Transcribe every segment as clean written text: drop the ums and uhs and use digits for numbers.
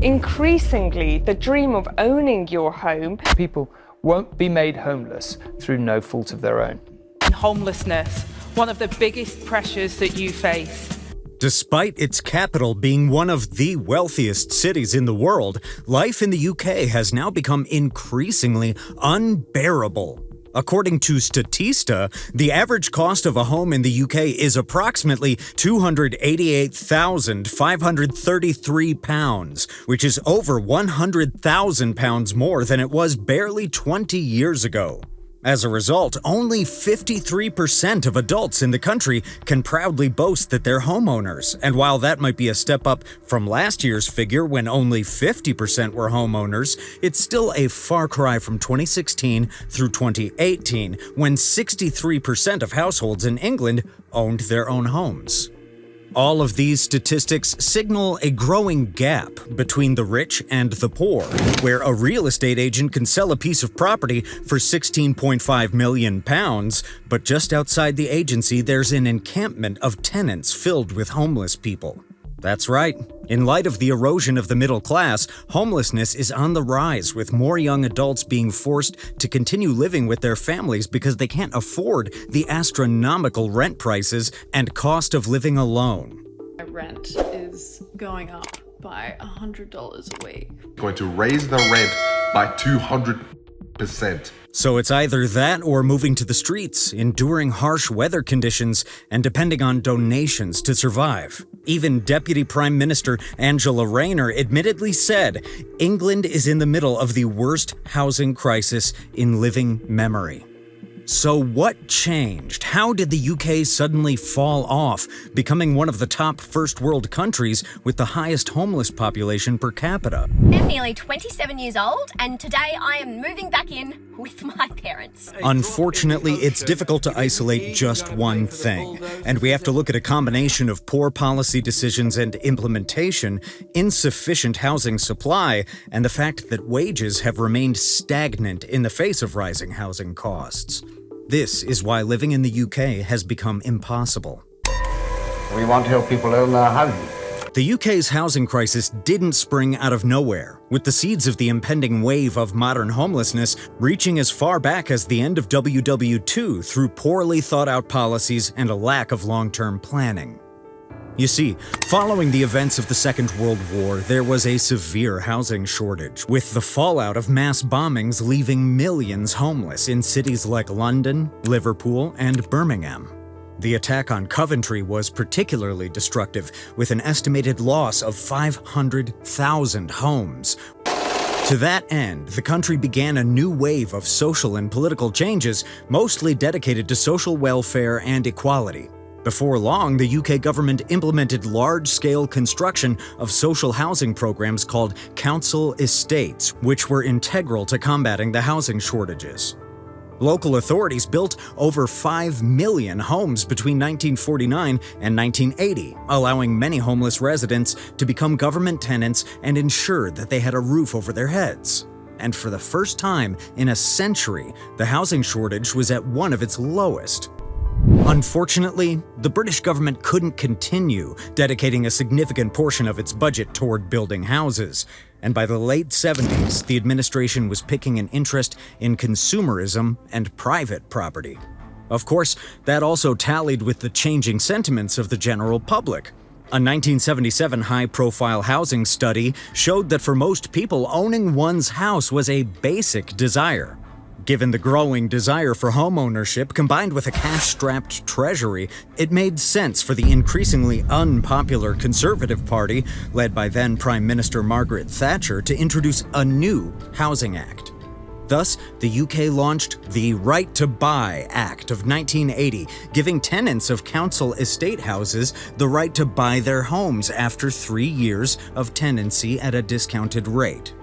Increasingly, the dream of owning your home. People won't be made homeless through no fault of their own. Homelessness, one of the biggest pressures that you face. Despite its capital being one of the wealthiest cities in the world, life in the UK has now become increasingly unbearable. According to Statista, the average cost of a home in the UK is approximately £288,533, which is over £100,000 more than it was barely 20 years ago. As a result, only 53% of adults in the country can proudly boast that they're homeowners, and while that might be a step up from last year's figure when only 50% were homeowners, it's still a far cry from 2016 through 2018, when 63% of households in England owned their own homes. All of these statistics signal a growing gap between the rich and the poor, where a real estate agent can sell a piece of property for £16.5 million, but just outside the agency there's an encampment of tenants filled with homeless people. That's right. In light of the erosion of the middle class, homelessness is on the rise, with more young adults being forced to continue living with their families because they can't afford the astronomical rent prices and cost of living alone. My rent is going up by $100 a week. Going to raise the rent by 200%. So it's either that or moving to the streets, enduring harsh weather conditions, and depending on donations to survive. Even Deputy Prime Minister Angela Rayner admittedly said, England is in the middle of the worst housing crisis in living memory. So what changed? How did the UK suddenly fall off, becoming one of the top first world countries with the highest homeless population per capita? I'm nearly 27 years old, and today I am moving back in with my parents. Unfortunately, it's difficult to isolate just one thing, and we have to look at a combination of poor policy decisions and implementation, insufficient housing supply, and the fact that wages have remained stagnant in the face of rising housing costs. This is why living in the UK has become impossible. We want to help people own their houses. The UK's housing crisis didn't spring out of nowhere, with the seeds of the impending wave of modern homelessness reaching as far back as the end of WW2 through poorly thought-out policies and a lack of long-term planning. You see, following the events of the Second World War, there was a severe housing shortage, with the fallout of mass bombings leaving millions homeless in cities like London, Liverpool, and Birmingham. The attack on Coventry was particularly destructive, with an estimated loss of 500,000 homes. To that end, the country began a new wave of social and political changes, mostly dedicated to social welfare and equality. Before long, the UK government implemented large-scale construction of social housing programs called council estates, which were integral to combating the housing shortages. Local authorities built over 5 million homes between 1949 and 1980, allowing many homeless residents to become government tenants and ensure that they had a roof over their heads. And for the first time in a century, the housing shortage was at one of its lowest. Unfortunately, the British government couldn't continue dedicating a significant portion of its budget toward building houses, and by the late 70s, the administration was picking an interest in consumerism and private property. Of course, that also tallied with the changing sentiments of the general public. A 1977 high-profile housing study showed that for most people, owning one's house was a basic desire. Given the growing desire for homeownership combined with a cash-strapped treasury, it made sense for the increasingly unpopular Conservative Party, led by then Prime Minister Margaret Thatcher, to introduce a new Housing Act. Thus, the UK launched the Right to Buy Act of 1980, giving tenants of council estate houses the right to buy their homes after 3 years of tenancy at a discounted rate.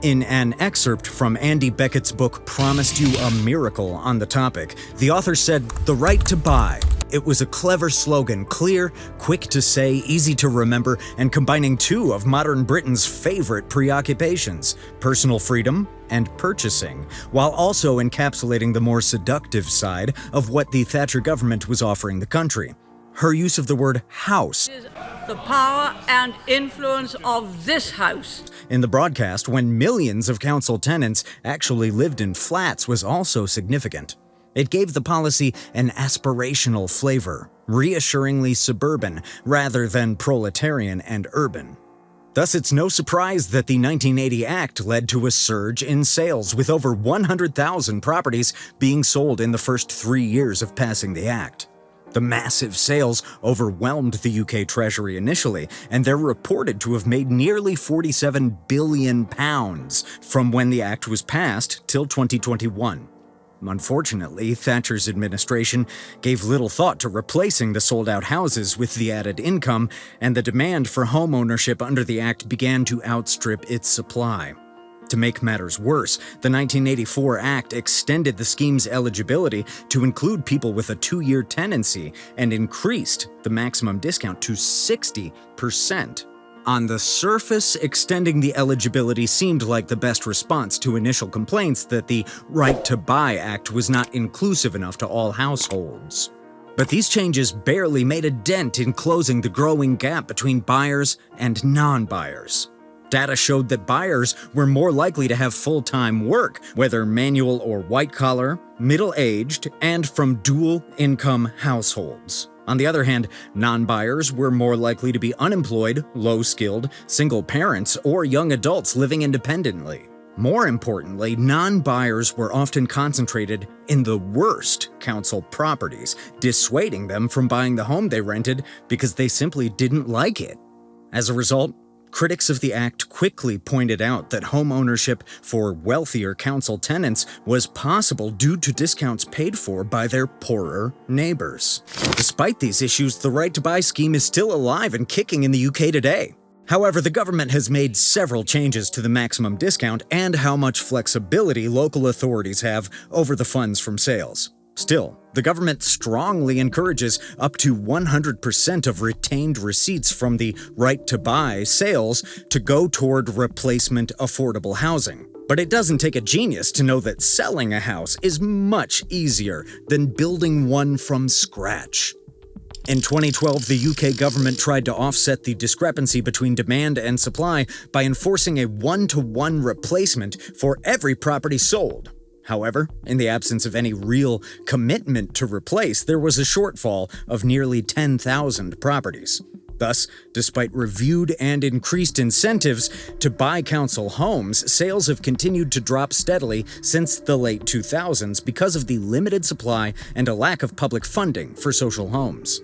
In an excerpt from Andy Beckett's book Promised You a Miracle on the topic, the author said, "The right to buy. It was a clever slogan, clear, quick to say, easy to remember, and combining two of modern Britain's favorite preoccupations, personal freedom and purchasing, while also encapsulating the more seductive side of what the Thatcher government was offering the country. Her use of the word house the power and influence of this House. In the broadcast, when millions of council tenants actually lived in flats, was also significant. It gave the policy an aspirational flavor, reassuringly suburban rather than proletarian and urban. Thus, it's no surprise that the 1980 Act led to a surge in sales, with over 100,000 properties being sold in the first 3 years of passing the Act. The massive sales overwhelmed the UK Treasury initially, and they're reported to have made nearly £47 billion from when the Act was passed till 2021. Unfortunately, Thatcher's administration gave little thought to replacing the sold-out houses with the added income, and the demand for homeownership under the Act began to outstrip its supply. To make matters worse, the 1984 Act extended the scheme's eligibility to include people with a 2-year tenancy and increased the maximum discount to 60%. On the surface, extending the eligibility seemed like the best response to initial complaints that the Right to Buy Act was not inclusive enough to all households. But these changes barely made a dent in closing the growing gap between buyers and non-buyers. Data showed that buyers were more likely to have full-time work, whether manual or white-collar, middle-aged, and from dual-income households. On the other hand, non-buyers were more likely to be unemployed, low-skilled, single parents, or young adults living independently. More importantly, non-buyers were often concentrated in the worst council properties, dissuading them from buying the home they rented because they simply didn't like it. As a result, critics of the Act quickly pointed out that home ownership for wealthier council tenants was possible due to discounts paid for by their poorer neighbors. Despite these issues, the Right to Buy scheme is still alive and kicking in the UK today. However, the government has made several changes to the maximum discount and how much flexibility local authorities have over the funds from sales. Still, the government strongly encourages up to 100% of retained receipts from the Right to Buy sales to go toward replacement affordable housing. But it doesn't take a genius to know that selling a house is much easier than building one from scratch. In 2012, the UK government tried to offset the discrepancy between demand and supply by enforcing a 1-to-1 replacement for every property sold. However, in the absence of any real commitment to replace, there was a shortfall of nearly 10,000 properties. Thus, despite reviewed and increased incentives to buy council homes, sales have continued to drop steadily since the late 2000s because of the limited supply and a lack of public funding for social homes.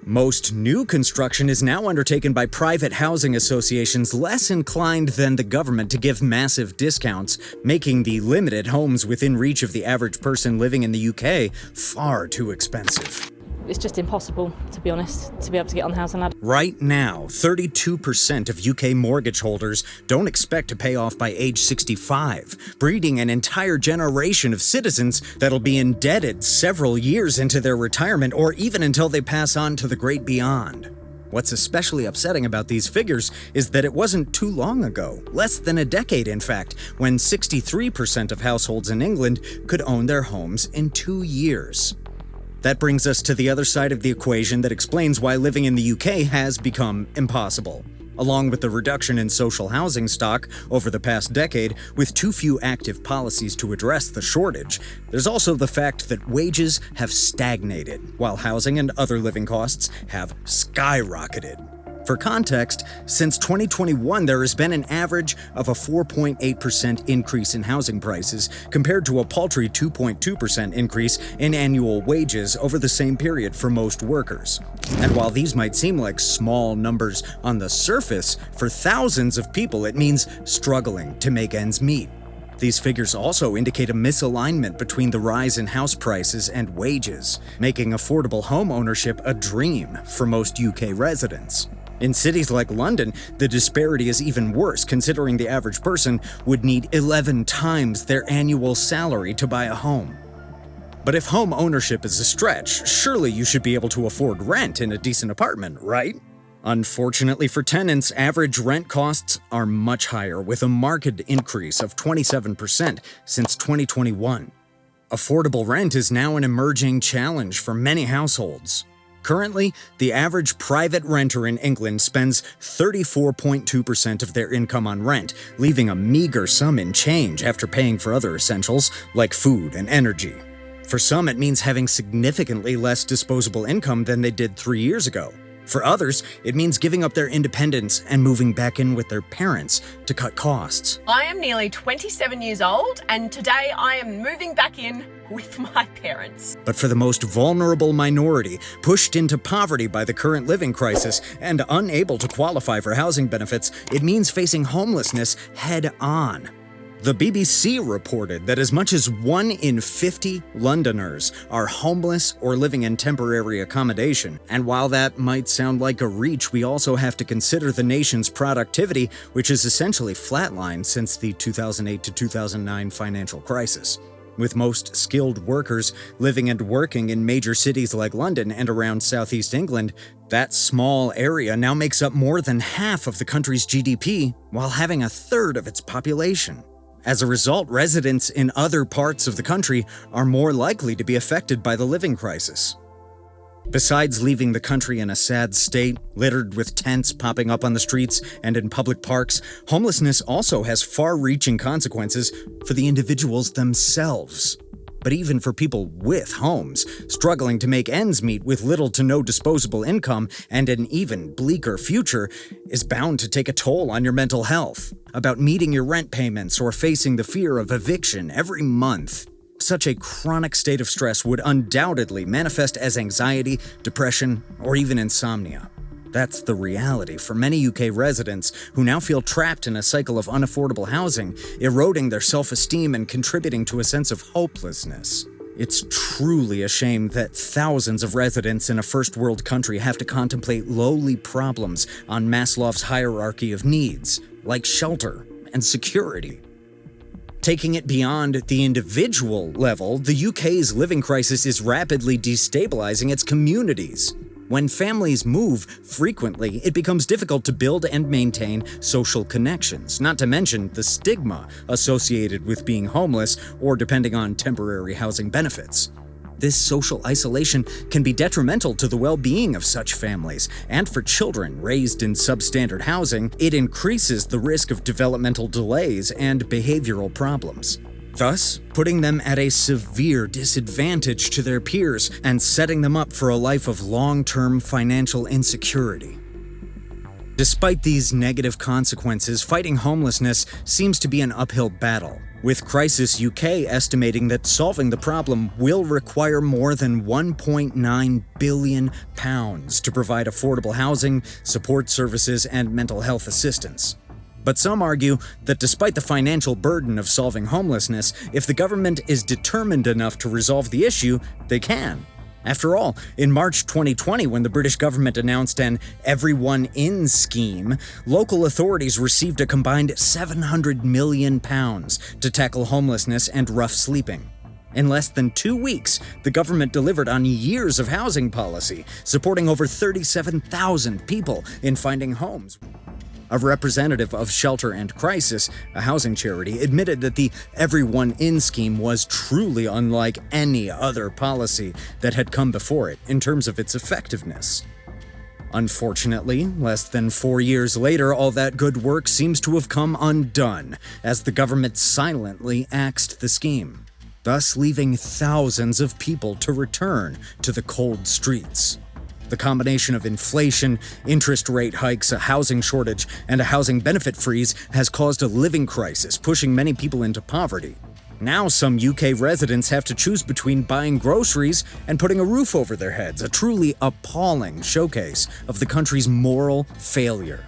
Most new construction is now undertaken by private housing associations less inclined than the government to give massive discounts, making the limited homes within reach of the average person living in the UK far too expensive. It's just impossible, to be honest, to be able to get on the housing ladder. Right now, 32% of UK mortgage holders don't expect to pay off by age 65, breeding an entire generation of citizens that'll be indebted several years into their retirement or even until they pass on to the great beyond. What's especially upsetting about these figures is that it wasn't too long ago, less than a decade in fact, when 63% of households in England could own their homes in 2 years. That brings us to the other side of the equation that explains why living in the UK has become impossible. Along with the reduction in social housing stock over the past decade, with too few active policies to address the shortage, there's also the fact that wages have stagnated, while housing and other living costs have skyrocketed. For context, since 2021, there has been an average of a 4.8% increase in housing prices, compared to a paltry 2.2% increase in annual wages over the same period for most workers. And while these might seem like small numbers on the surface, for thousands of people it means struggling to make ends meet. These figures also indicate a misalignment between the rise in house prices and wages, making affordable home ownership a dream for most UK residents. In cities like London, the disparity is even worse, considering the average person would need 11 times their annual salary to buy a home. But if home ownership is a stretch, surely you should be able to afford rent in a decent apartment, right? Unfortunately for tenants, average rent costs are much higher, with a marked increase of 27% since 2021. Affordable rent is now an emerging challenge for many households. Currently, the average private renter in England spends 34.2% of their income on rent, leaving a meager sum in change after paying for other essentials like food and energy. For some, it means having significantly less disposable income than they did 3 years ago. For others, it means giving up their independence and moving back in with their parents to cut costs. I am nearly 27 years old, and today I am moving back in with my parents. But for the most vulnerable minority, pushed into poverty by the current living crisis and unable to qualify for housing benefits, it means facing homelessness head-on. The BBC reported that as much as 1 in 50 Londoners are homeless or living in temporary accommodation. And while that might sound like a reach, we also have to consider the nation's productivity, which is essentially flatlined since the 2008 to 2009 financial crisis. With most skilled workers living and working in major cities like London and around southeast England, that small area now makes up more than half of the country's GDP, while having a third of its population. As a result, residents in other parts of the country are more likely to be affected by the living crisis. Besides leaving the country in a sad state, littered with tents popping up on the streets and in public parks, homelessness also has far-reaching consequences for the individuals themselves. But even for people with homes, struggling to make ends meet with little to no disposable income and an even bleaker future is bound to take a toll on your mental health. About meeting your rent payments or facing the fear of eviction every month. Such a chronic state of stress would undoubtedly manifest as anxiety, depression, or even insomnia. That's the reality for many UK residents who now feel trapped in a cycle of unaffordable housing, eroding their self-esteem and contributing to a sense of hopelessness. It's truly a shame that thousands of residents in a first-world country have to contemplate lowly problems on Maslow's hierarchy of needs, like shelter and security. Taking it beyond the individual level, the UK's living crisis is rapidly destabilizing its communities. When families move frequently, it becomes difficult to build and maintain social connections, not to mention the stigma associated with being homeless or depending on temporary housing benefits. This social isolation can be detrimental to the well-being of such families, and for children raised in substandard housing, it increases the risk of developmental delays and behavioral problems, thus putting them at a severe disadvantage to their peers and setting them up for a life of long-term financial insecurity. Despite these negative consequences, fighting homelessness seems to be an uphill battle, with Crisis UK estimating that solving the problem will require more than £1.9 billion to provide affordable housing, support services, and mental health assistance. But some argue that despite the financial burden of solving homelessness, if the government is determined enough to resolve the issue, they can. After all, in March 2020, when the British government announced an Everyone In scheme, local authorities received a combined £700 million to tackle homelessness and rough sleeping. In less than 2 weeks, the government delivered on years of housing policy, supporting over 37,000 people in finding homes. A representative of Shelter and Crisis, a housing charity, admitted that the Everyone In scheme was truly unlike any other policy that had come before it in terms of its effectiveness. Unfortunately, less than 4 years later, all that good work seems to have come undone as the government silently axed the scheme, thus leaving thousands of people to return to the cold streets. The combination of inflation, interest rate hikes, a housing shortage, and a housing benefit freeze has caused a living crisis, pushing many people into poverty. Now some UK residents have to choose between buying groceries and putting a roof over their heads, a truly appalling showcase of the country's moral failure.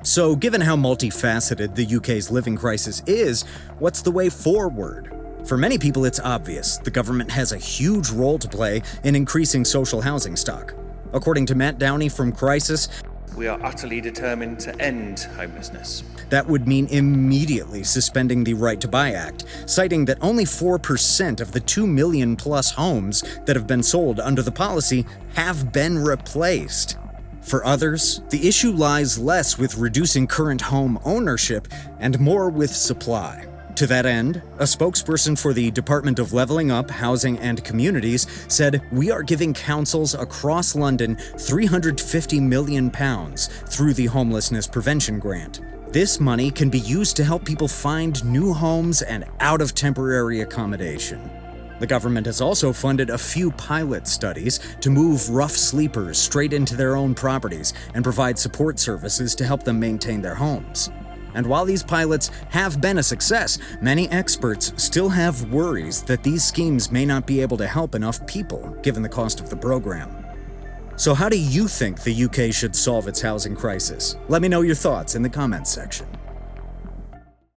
So, given how multifaceted the UK's living crisis is, what's the way forward? For many people, it's obvious. The government has a huge role to play in increasing social housing stock. According to Matt Downey from Crisis, We are utterly determined to end homelessness. That would mean immediately suspending the Right to Buy Act, citing that only 4% of the 2 million plus homes that have been sold under the policy have been replaced. For others, the issue lies less with reducing current home ownership and more with supply. To that end, a spokesperson for the Department of Levelling Up, Housing and Communities said, "We are giving councils across London £350 million through the Homelessness Prevention Grant. This money can be used to help people find new homes and out of temporary accommodation." The government has also funded a few pilot studies to move rough sleepers straight into their own properties and provide support services to help them maintain their homes. And while these pilots have been a success, many experts still have worries that these schemes may not be able to help enough people, given the cost of the program. So how do you think the UK should solve its housing crisis? Let me know your thoughts in the comments section.